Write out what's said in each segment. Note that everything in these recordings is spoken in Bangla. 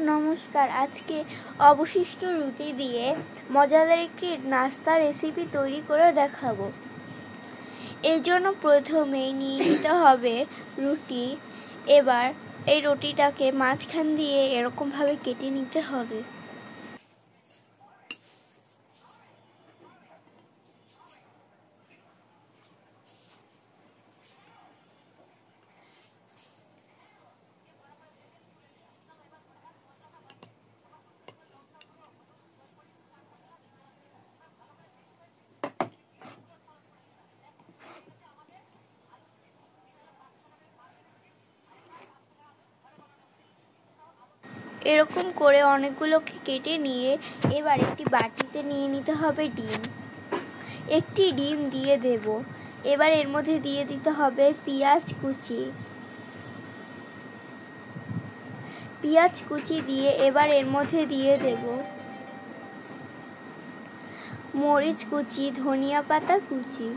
নমস্কার, আজকে অবশিষ্ট রুটি দিয়ে মজাদার একটি নাস্তা রেসিপি তৈরি করে দেখাবো। এর জন্য প্রথমেই নিয়ে নিতে হবে রুটি। এবার এই রুটিটাকে মাঝখান দিয়ে এরকমভাবে কেটে নিতে হবে। এরকম করে অনেকগুলোকে কেটে নিয়ে এবার একটি বাটিতে নিয়ে নিতে হবে ডিম। একটি ডিম দিয়ে দেব। এবার এর মধ্যে দিয়ে দিতে হবে পেঁয়াজ কুচি দিয়ে এবার এর মধ্যে দিয়ে দেব মরিচ কুচি, ধনিয়া পাতা কুচি।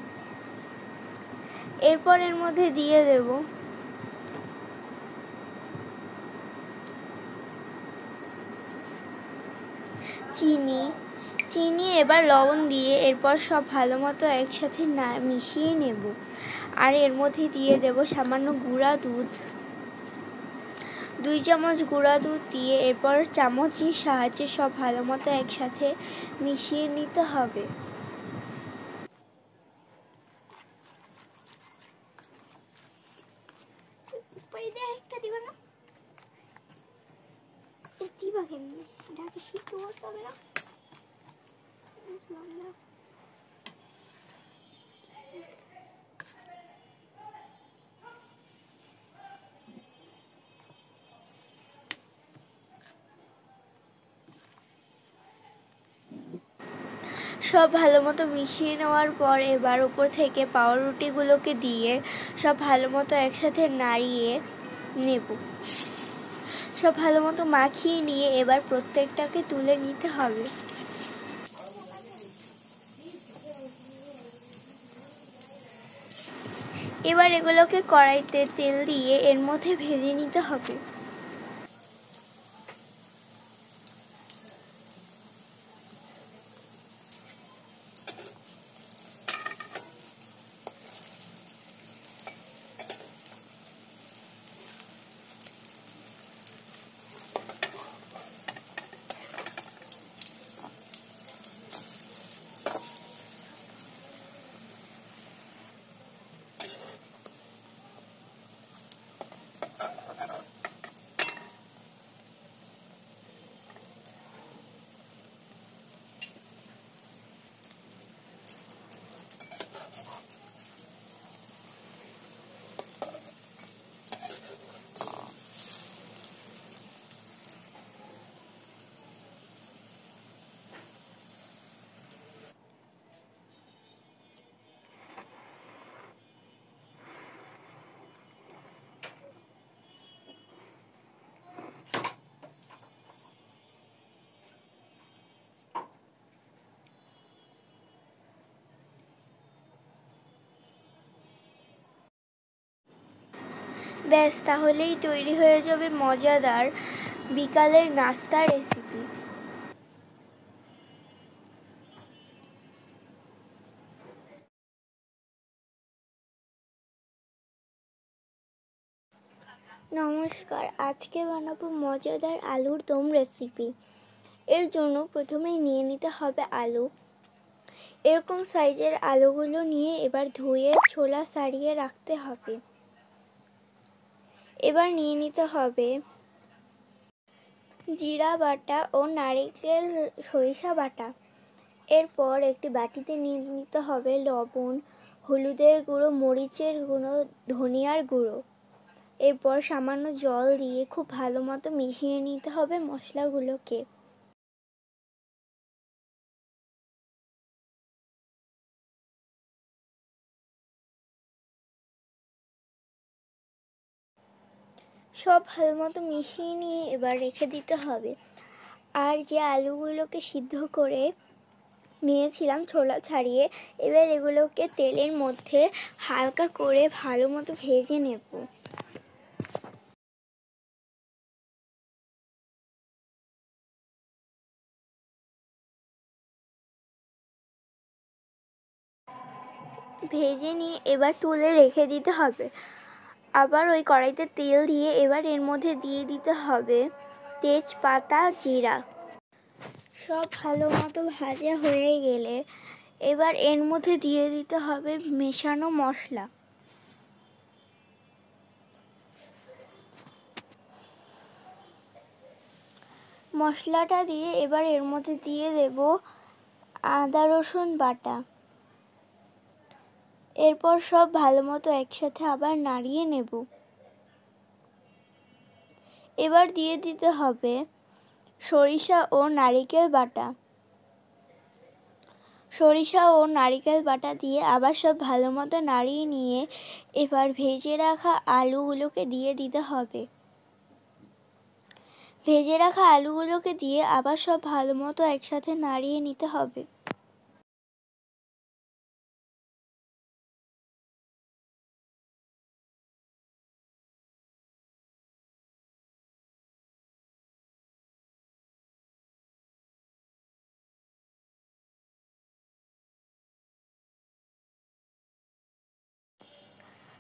এরপর এর মধ্যে দিয়ে দেব চিনি এবার লবণ দিয়ে এরপর সব ভালো মতো একসাথে মিশিয়ে নেব। আর এর মধ্যে দিয়ে দেব সামান্য গুঁড়া দুধ, 2 চামচ গুঁড়া দুধ দিয়ে এরপর চামচের সাহায্যে সব ভালো মতো একসাথে মিশিয়ে নিতে হবে। সব ভালো মতো মিশিয়ে নেওয়ার পর এবার উপর থেকে পাউরুটিগুলোকে দিয়ে সব ভালো মতো একসাথে নাড়িয়ে নেব। সব ভালো মতো মাখিয়ে নিয়ে এবার প্রত্যেকটাকে তুলে নিতে হবে। এবার এগুলোকে কড়াইতে তেল দিয়ে এর মধ্যে ভেজে নিতে হবে। ব্যাস, তাহলেই তৈরি হয়ে যাবে মজাদার বিকালের নাস্তা রেসিপি। নমস্কার, আজকে বানাবো মজাদার আলুর দম রেসিপি। এর জন্য প্রথমেই নিয়ে নিতে হবে আলু। এরকম সাইজের আলুগুলো নিয়ে এবার ধুয়ে ছোলা ছাড়িয়ে রাখতে হবে। এবার নিয়ে নিতে হবে জিরা বাটা ও নারকেল সরিষা বাটা। এরপর একটি বাটিতে নিয়ে নিতে হবে লবণ, হলুদের গুঁড়ো, মরিচের গুঁড়ো, ধনিয়ার গুঁড়ো। এরপর সামান্য জল দিয়ে খুব ভালো মতো মিশিয়ে নিতে হবে মশলাগুলোকে। সব ভালো মতো মিশিয়ে নিয়ে এবার রেখে দিতে হবে। আর যে আলুগুলোকে সিদ্ধ করে নিয়েছিলাম ছোলা ছাড়িয়ে, এবার এগুলোকে তেলের মধ্যে হালকা করে ভালো মতো ভেজে নেব। ভেজে নিয়ে এবার তুলে রেখে দিতে হবে। আবার ওই কড়াইতে তেল দিয়ে এবার এর মধ্যে দিয়ে দিতে হবে তেজপাতা, জিরা। সব ভালো মতো ভাজা হয়ে গেলে এবার এর মধ্যে দিয়ে দিতে হবে মেশানো মশলা। মশলাটা দিয়ে এবার এর মধ্যে দিয়ে দেব আদা রসুন বাটা। এরপর সব ভালো মতো একসাথে আবার নাড়িয়ে নেব। এবার দিয়ে দিতে হবে সরিষা ও নারিকেল বাটা। সরিষা ও নারিকেল বাটা দিয়ে আবার সব ভালো মতো নাড়িয়ে নিয়ে এবার ভেজে রাখা আলুগুলোকে দিয়ে দিতে হবে। ভেজে রাখা আলুগুলোকে দিয়ে আবার সব ভালো মতো একসাথে নাড়িয়ে নিতে হবে।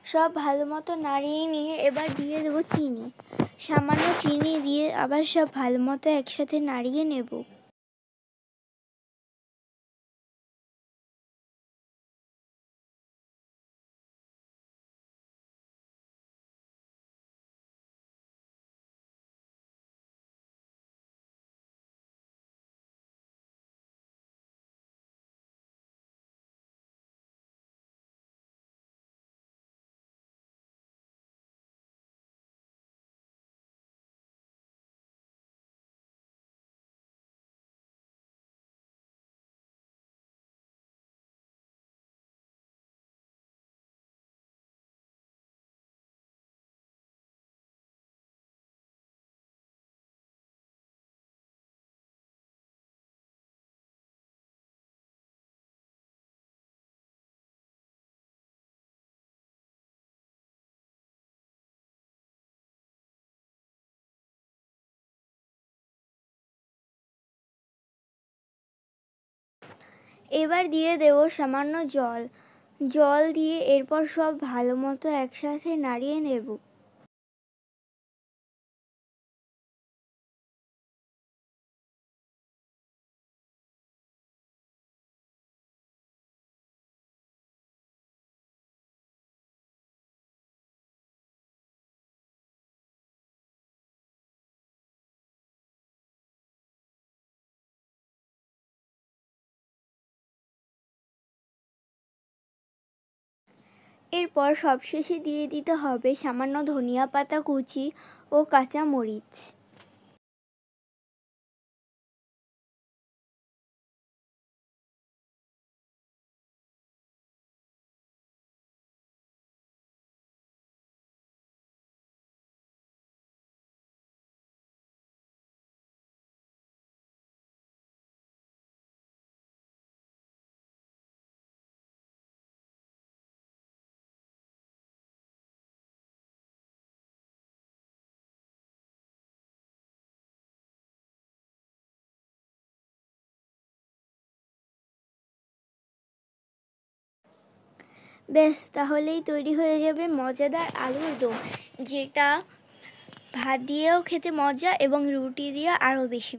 সব ভালো মতো নাড়িয়ে নিয়ে এবার দিয়ে দেবো চিনি। সামান্য চিনি দিয়ে আবার সব ভালো মতো একসাথে নাড়িয়ে নেব। এবার দিয়ে দেব সামান্য জল। জল দিয়ে এরপর সব ভালো মতো একসাথে নাড়িয়ে নেব। এরপর সবশেষে দিয়ে দিতে হবে সামান্য ধনিয়া পাতা কুচি ও কাঁচা মরিচ। ব্যাস, তাহলেই তৈরি হয়ে যাবে মজাদার আলুর দম, যেটা ভাত দিয়েও খেতে মজা এবং রুটি দিয়ে আরও বেশি।